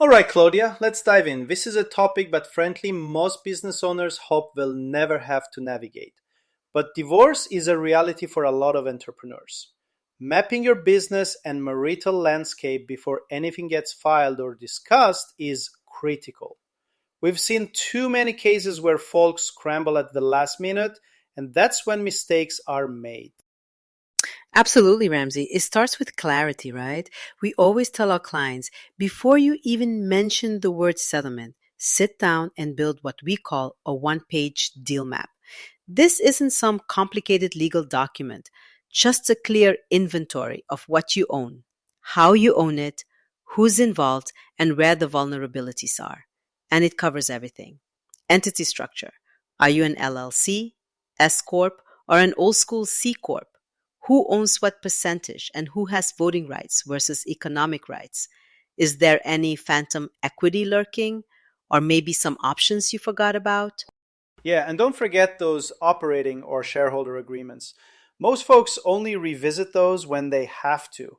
All right, Claudia, let's dive in. This is a topic that, frankly, most business owners hope they'll never have to navigate. But divorce is a reality for a lot of entrepreneurs. Mapping your business and marital landscape before anything gets filed or discussed is critical. We've seen too many cases where folks scramble at the last minute, and that's when mistakes are made. Absolutely, Ramsey. It starts with clarity, right? We always tell our clients before you even mention the word settlement, sit down and build what we call a one-page deal map. This isn't some complicated legal document, just a clear inventory of what you own, how you own it, who's involved, and where the vulnerabilities are. And it covers everything. Entity structure. Are you an LLC, S Corp, or an old school C Corp? Who owns what percentage and who has voting rights versus economic rights? Is there any phantom equity lurking? Or maybe some options you forgot about? Yeah, and don't forget those operating or shareholder agreements. Most folks only revisit those when they have to.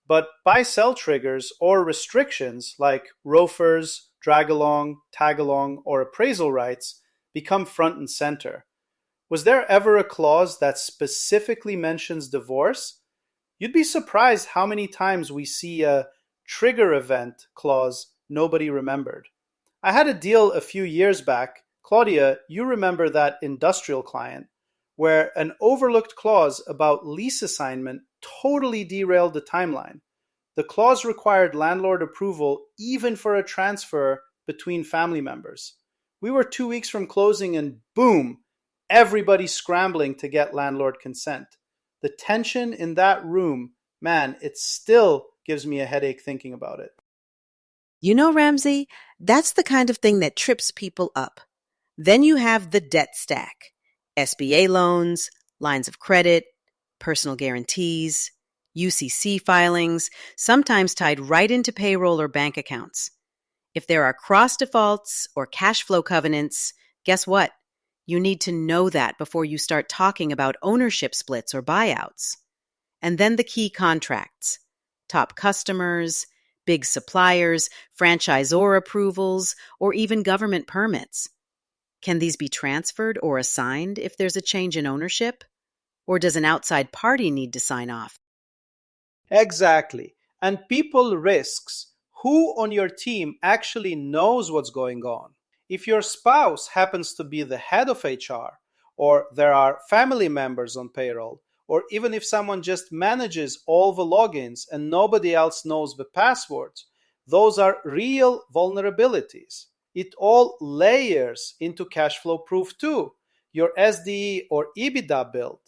But buy sell triggers or restrictions like ROFRs, drag along, tag along, or appraisal rights become front and center. Was there ever a clause that specifically mentions divorce? You'd be surprised how many times we see a trigger event clause nobody remembered. I had a deal a few years back. Claudia, you remember that industrial client where an overlooked clause about lease assignment totally derailed the timeline. The clause required landlord approval even for a transfer between family members. We were 2 weeks from closing and boom, everybody scrambling to get landlord consent. The tension in that room, man, it still gives me a headache thinking about it. You know, Ramsey, that's the kind of thing that trips people up. Then you have the debt stack: SBA loans, lines of credit, personal guarantees, UCC filings, sometimes tied right into payroll or bank accounts. If there are cross defaults or cash flow covenants, guess what? You need to know that before you start talking about ownership splits or buyouts. And then the key contracts: top customers, big suppliers, franchisor approvals, or even government permits. Can these be transferred or assigned if there's a change in ownership? Or does an outside party need to sign off? Exactly. And people risks who on your team actually knows what's going on. If your spouse happens to be the head of HR, or there are family members on payroll, or even if someone just manages all the logins and nobody else knows the passwords, those are real vulnerabilities. It all layers into cash flow proof too. Your SDE or EBITDA build,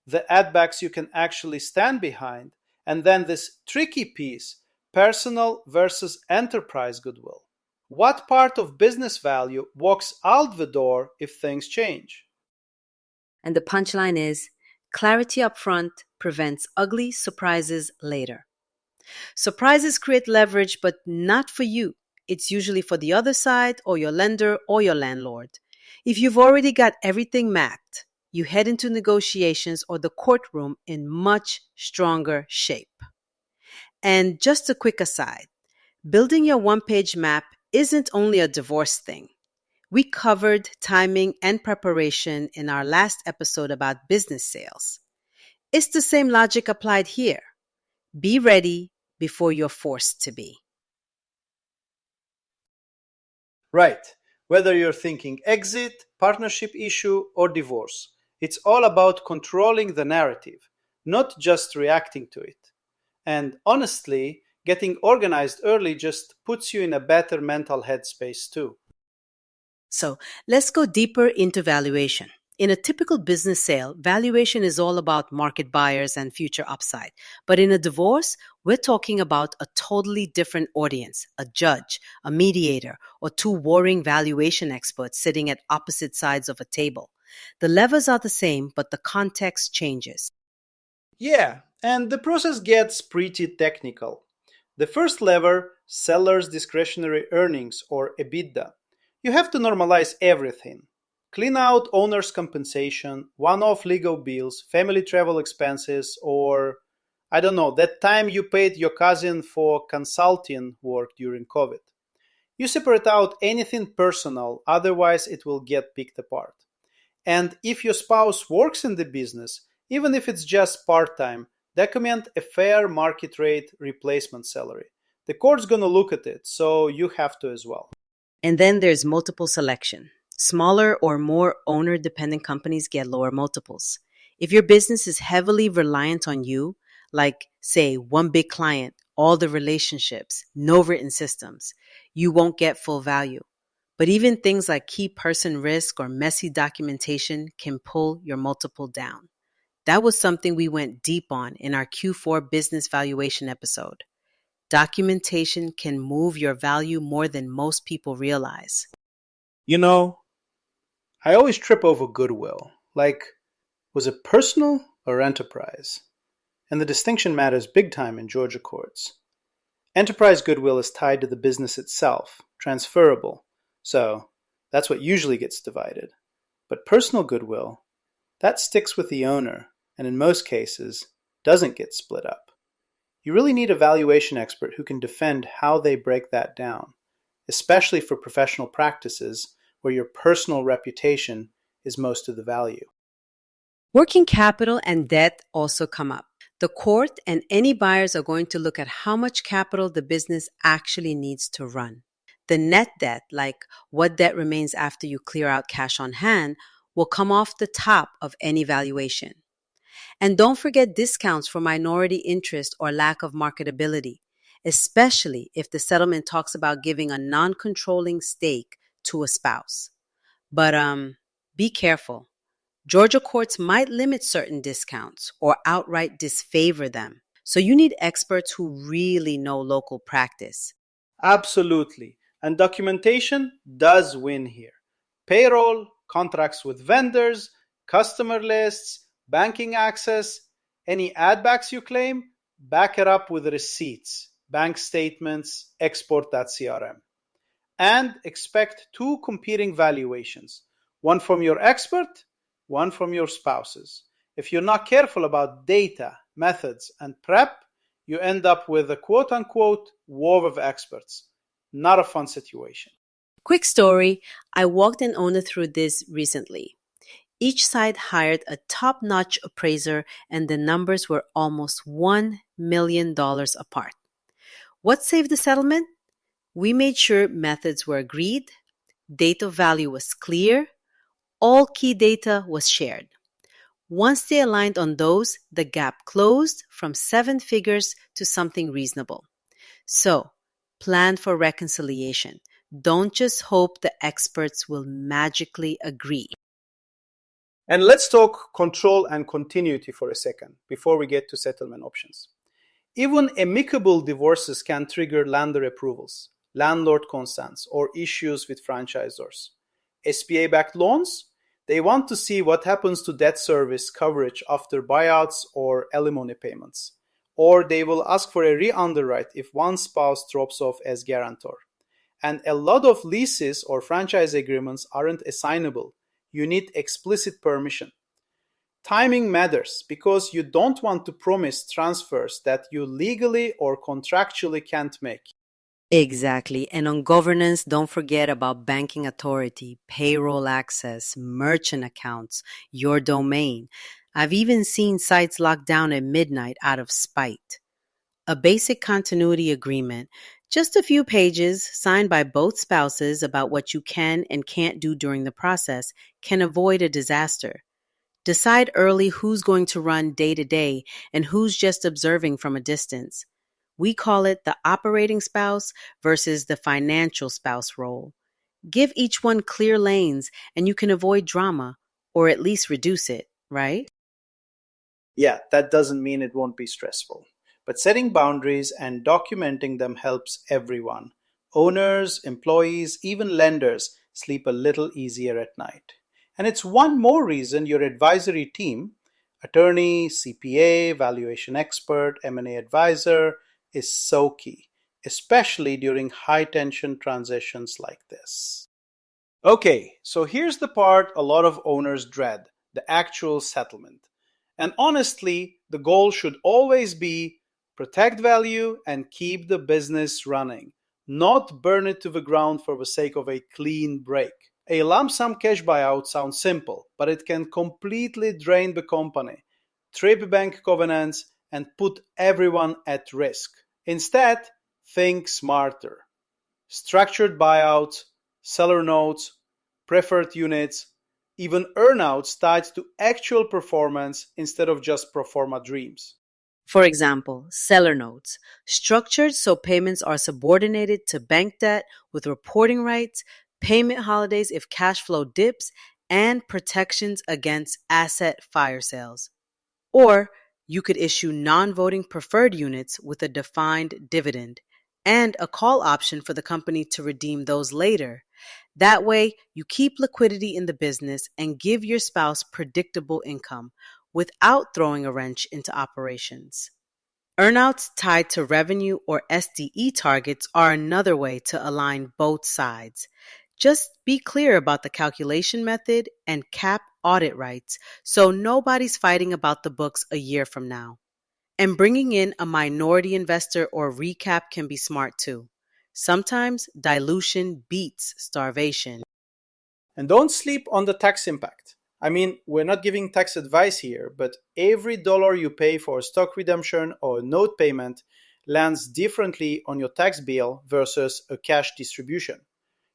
the add backs you can actually stand behind, and then this tricky piece: personal versus enterprise goodwill. What part of business value walks out the door if things change? And the punchline is clarity up front prevents ugly surprises later. Surprises create leverage, but not for you. It's usually for the other side or your lender or your landlord. If you've already got everything mapped, you head into negotiations or the courtroom in much stronger shape. And just a quick aside, building your one page map isn't only a divorce thing. We covered timing and preparation in our last episode about business sales. It's the same logic applied here. Be ready before you're forced to be. Right. Whether you're thinking exit, partnership issue, or divorce, it's all about controlling the narrative, not just reacting to it. And honestly, getting organized early just puts you in a better mental headspace too. So let's go deeper into valuation. In a typical business sale, valuation is all about market buyers and future upside. But in a divorce, we're talking about a totally different audience: a judge, a mediator, or two warring valuation experts sitting at opposite sides of a table. The levers are the same, but the context changes. Yeah, and the process gets pretty technical. The first lever, seller's discretionary earnings or EBITDA. You have to normalize everything. Clean out owner's compensation, one off legal bills, family travel expenses, or I don't know, that time you paid your cousin for consulting work during COVID. You separate out anything personal, otherwise, it will get picked apart. And if your spouse works in the business, even if it's just part time, document a fair market rate replacement salary. The court's going to look at it, so you have to as well. And then there's multiple selection. Smaller or more owner dependent companies get lower multiples. If your business is heavily reliant on you, like, say, one big client, all the relationships, no written systems, you won't get full value. But even things like key person risk or messy documentation can pull your multiple down. That was something we went deep on in our Q4 business valuation episode. Documentation can move your value more than most people realize. You know, I always trip over goodwill. Like, was it personal or enterprise? And the distinction matters big time in Georgia courts. Enterprise goodwill is tied to the business itself, transferable, so that's what usually gets divided. But personal goodwill, that sticks with the owner, and in most cases, doesn't get split up. You really need a valuation expert who can defend how they break that down, especially for professional practices where your personal reputation is most of the value. Working capital and debt also come up. The court and any buyers are going to look at how much capital the business actually needs to run. The net debt, like what debt remains after you clear out cash on hand, will come off the top of any valuation. And don't forget discounts for minority interest or lack of marketability, especially if the settlement talks about giving a non-controlling stake to a spouse. But be careful. Georgia courts might limit certain discounts or outright disfavor them. So you need experts who really know local practice. Absolutely. And documentation does win here. Payroll, contracts with vendors, customer lists, banking access, any add backs you claim, back it up with receipts, bank statements, export.crm. And expect two competing valuations, one from your expert, one from your spouse's. If you're not careful about data, methods, and prep, you end up with a quote unquote war of experts. Not a fun situation. Quick story, I walked an owner through this recently. Each side hired a top notch appraiser, and the numbers were almost $1 million apart. What saved the settlement? We made sure methods were agreed, date of value was clear, all key data was shared. Once they aligned on those, the gap closed from seven figures to something reasonable. So, plan for reconciliation. Don't just hope the experts will magically agree. And let's talk control and continuity for a second before we get to settlement options. Even amicable divorces can trigger lender approvals, landlord consents, or issues with franchisors. SBA backed loans, they want to see what happens to debt service coverage after buyouts or alimony payments. Or they will ask for a re underwrite if one spouse drops off as guarantor. And a lot of leases or franchise agreements aren't assignable. You need explicit permission. Timing matters because you don't want to promise transfers that you legally or contractually can't make. Exactly. And on governance, don't forget about banking authority, payroll access, merchant accounts, your domain. I've even seen sites locked down at midnight out of spite. A basic continuity agreement, just a few pages signed by both spouses about what you can and can't do during the process, can avoid a disaster. Decide early who's going to run day to day and who's just observing from a distance. We call it the operating spouse versus the financial spouse role. Give each one clear lanes and you can avoid drama, or at least reduce it, right? Yeah, that doesn't mean it won't be stressful. But setting boundaries and documenting them helps everyone. Owners, employees, even lenders sleep a little easier at night. And it's one more reason your advisory team, attorney, CPA, valuation expert, M&A advisor, is so key, especially during high tension transitions like this. Okay, so here's the part a lot of owners dread, the actual settlement. And honestly, the goal should always be protect value and keep the business running. not burn it to the ground for the sake of a clean break. A lump sum cash buyout sounds simple, but it can completely drain the company, trip bank covenants, and put everyone at risk. Instead, think smarter. Structured buyouts, seller notes, preferred units, even earnouts tied to actual performance instead of just pro forma dreams. For example, seller notes, structured so payments are subordinated to bank debt with reporting rights, payment holidays if cash flow dips, and protections against asset fire sales. Or you could issue non voting preferred units with a defined dividend and a call option for the company to redeem those later. That way, you keep liquidity in the business and give your spouse predictable income without throwing a wrench into operations. Earnouts tied to revenue or SDE targets are another way to align both sides. Just be clear about the calculation method and cap audit rights so nobody's fighting about the books a year from now. And bringing in a minority investor or recap can be smart too. Sometimes dilution beats starvation. And don't sleep on the tax impact. I mean, we're not giving tax advice here, but every dollar you pay for a stock redemption or a note payment lands differently on your tax bill versus a cash distribution.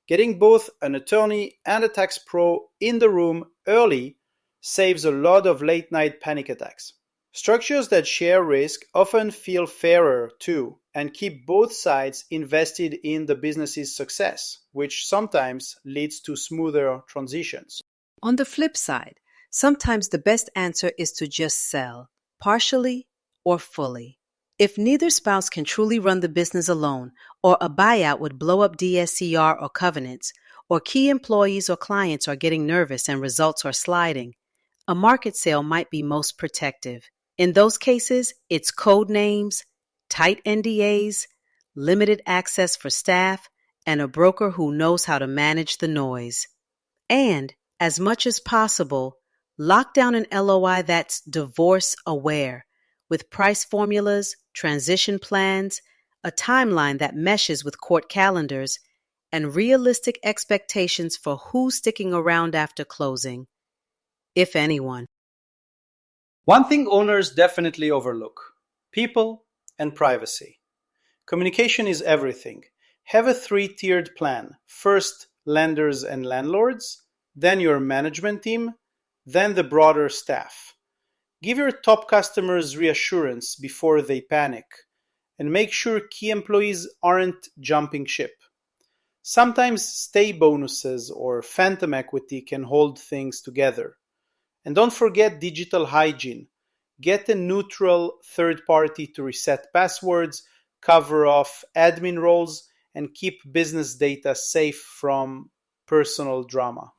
Getting both an attorney and a tax pro in the room early saves a lot of late night panic attacks. Structures that share risk often feel fairer too and keep both sides invested in the business's success, which sometimes leads to smoother transitions. On the flip side, sometimes the best answer is to just sell, partially or fully. If neither spouse can truly run the business alone, or a buyout would blow up DSCR or covenants, or key employees or clients are getting nervous and results are sliding, a market sale might be most protective. In those cases, it's code names, tight NDAs, limited access for staff, and a broker who knows how to manage the noise. And, as much as possible, lock down an LOI that's divorce aware, with price formulas, transition plans, a timeline that meshes with court calendars, and realistic expectations for who's sticking around after closing, if anyone. One thing owners definitely overlook: people and privacy. Communication is everything. Have a three-tiered plan. First, lenders and landlords, then your management team, then the broader staff. Give your top customers reassurance before they panic, and make sure key employees aren't jumping ship. Sometimes stay bonuses or phantom equity can hold things together. And don't forget digital hygiene. Get a neutral third party to reset passwords, cover off admin roles, and keep business data safe from personal drama.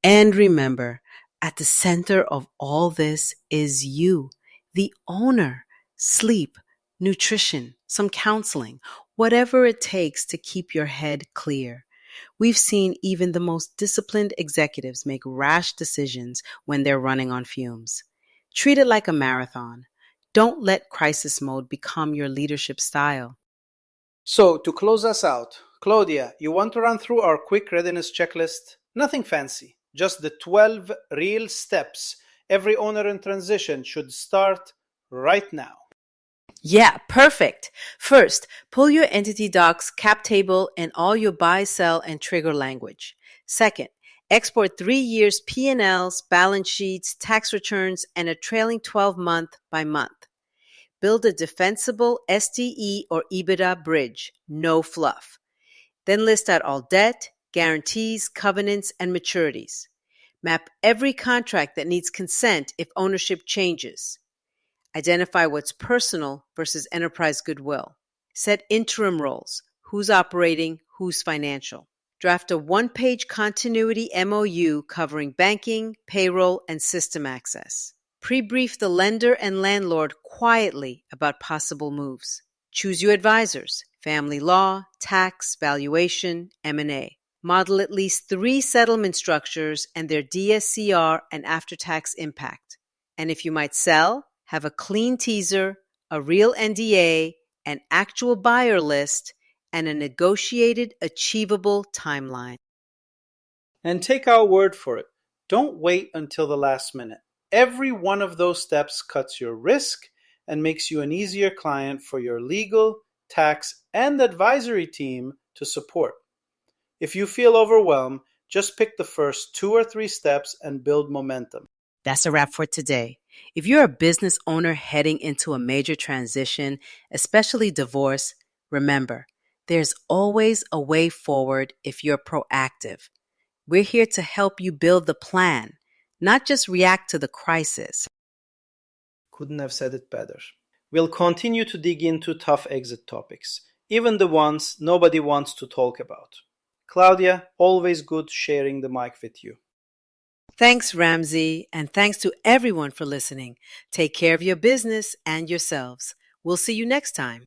And remember, at the center of all this is you, the owner. Sleep, nutrition, some counseling, whatever it takes to keep your head clear. We've seen even the most disciplined executives make rash decisions when they're running on fumes. Treat it like a marathon. Don't let crisis mode become your leadership style. So, to close us out, Claudia, you want to run through our quick readiness checklist? Nothing fancy, just the 12 real steps every owner in transition should start right now. Yeah, perfect. First, pull your entity docs, cap table, and all your buy, sell, and trigger language. Second, export 3 years P&Ls, balance sheets, tax returns, and a trailing 12-month by month. Build a defensible SDE or EBITDA bridge, no fluff. Then list out all debt, guarantees, covenants, and maturities. Map every contract that needs consent if ownership changes. Identify what's personal versus enterprise goodwill. Set interim roles: who's operating, who's financial. Draft a one-page continuity MOU covering banking, payroll, and system access. Pre-brief the lender and landlord quietly about possible moves. Choose your advisors: family law, tax, valuation, M&A. Model at least 3 settlement structures and their DSCR and after-tax impact. And if you might sell, have a clean teaser, a real NDA, an actual buyer list, and a negotiated, achievable timeline. And take our word for it. Don't wait until the last minute. Every one of those steps cuts your risk and makes you an easier client for your legal, tax, and advisory team to support. If you feel overwhelmed, just pick the first 2 or 3 steps and build momentum. That's a wrap for today. If you're a business owner heading into a major transition, especially divorce, remember, there's always a way forward if you're proactive. We're here to help you build the plan, not just react to the crisis. Couldn't have said it better. We'll continue to dig into tough exit topics, even the ones nobody wants to talk about. Claudia, always good sharing the mic with you. Thanks, Ramzi, and thanks to everyone for listening. Take care of your business and yourselves. We'll see you next time.